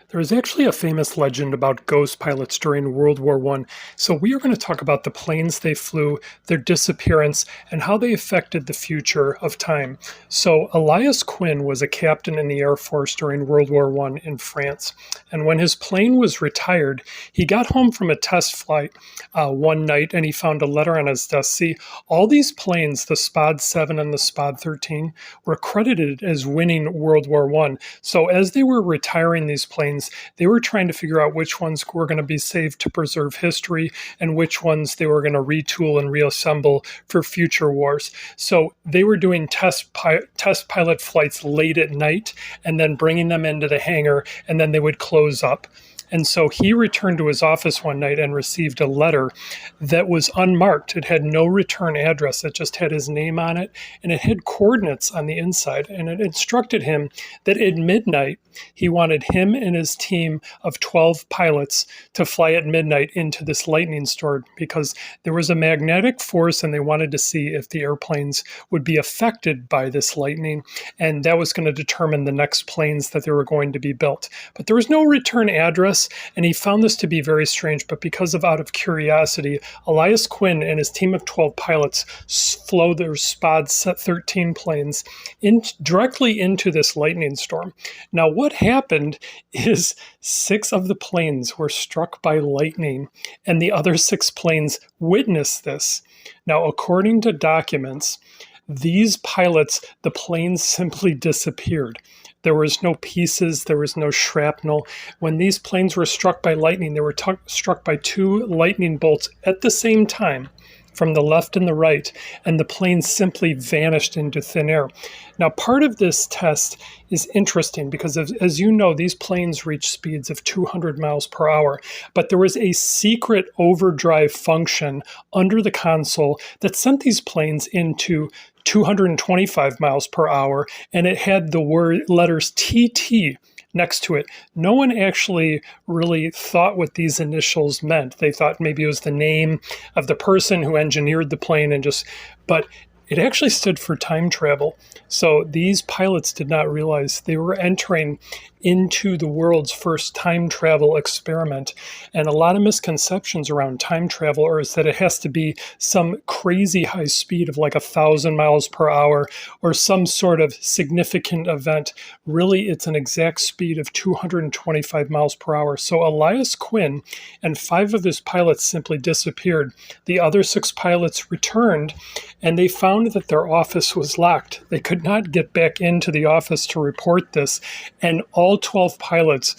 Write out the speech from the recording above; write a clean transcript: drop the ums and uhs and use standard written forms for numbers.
There is actually a famous legend about ghost pilots during World War One. So we are going to talk about the planes they flew, their disappearance, and how they affected the future of time. So Elias Quinn was a captain in the Air Force during World War One in France. And when his plane was retired, he got home from a test flight one night and he found a letter on his desk. See, all these planes, the Spad 7 and the Spad 13, were credited as winning World War One. So as they were retiring these planes, they were trying to figure out which ones were going to be saved to preserve history and which ones they were going to retool and reassemble for future wars. So they were doing test pilot flights late at night and then bringing them into the hangar, and then they would close up. And so he returned to his office one night and received a letter that was unmarked. It had no return address. It just had his name on it, and it had coordinates on the inside. And it instructed him that at midnight, he wanted him and his team of 12 pilots to fly at midnight into this lightning storm because there was a magnetic force and they wanted to see if the airplanes would be affected by this lightning. And that was going to determine the next planes that they were going to be built. But there was no return address, and he found this to be very strange. But because of out of curiosity, Elias Quinn and his team of 12 pilots flew their Spad 13 planes directly into this lightning storm. Now, what happened is 6 of the planes were struck by lightning, and the other 6 planes witnessed this. Now, according to documents, these pilots, the planes simply disappeared. There was no pieces, there was no shrapnel. When these planes were struck by lightning, they were struck by 2 lightning bolts at the same time from the left and the right, and the planes simply vanished into thin air. Now, part of this test is interesting because, as you know, these planes reach speeds of 200 miles per hour, but there was a secret overdrive function under the console that sent these planes into 225 miles per hour, and it had the letters TT next to it. No one actually really thought what these initials meant. They thought maybe it was the name of the person who engineered the plane but it actually stood for time travel. So these pilots did not realize they were entering into the world's first time travel experiment. And a lot of misconceptions around time travel is that it has to be some crazy high speed of like 1,000 miles per hour or some sort of significant event. Really, it's an exact speed of 225 miles per hour. So Elias Quinn and 5 of his pilots simply disappeared. The other 6 pilots returned, and they found that their office was locked. They could not get back into the office to report this, and all 12 pilots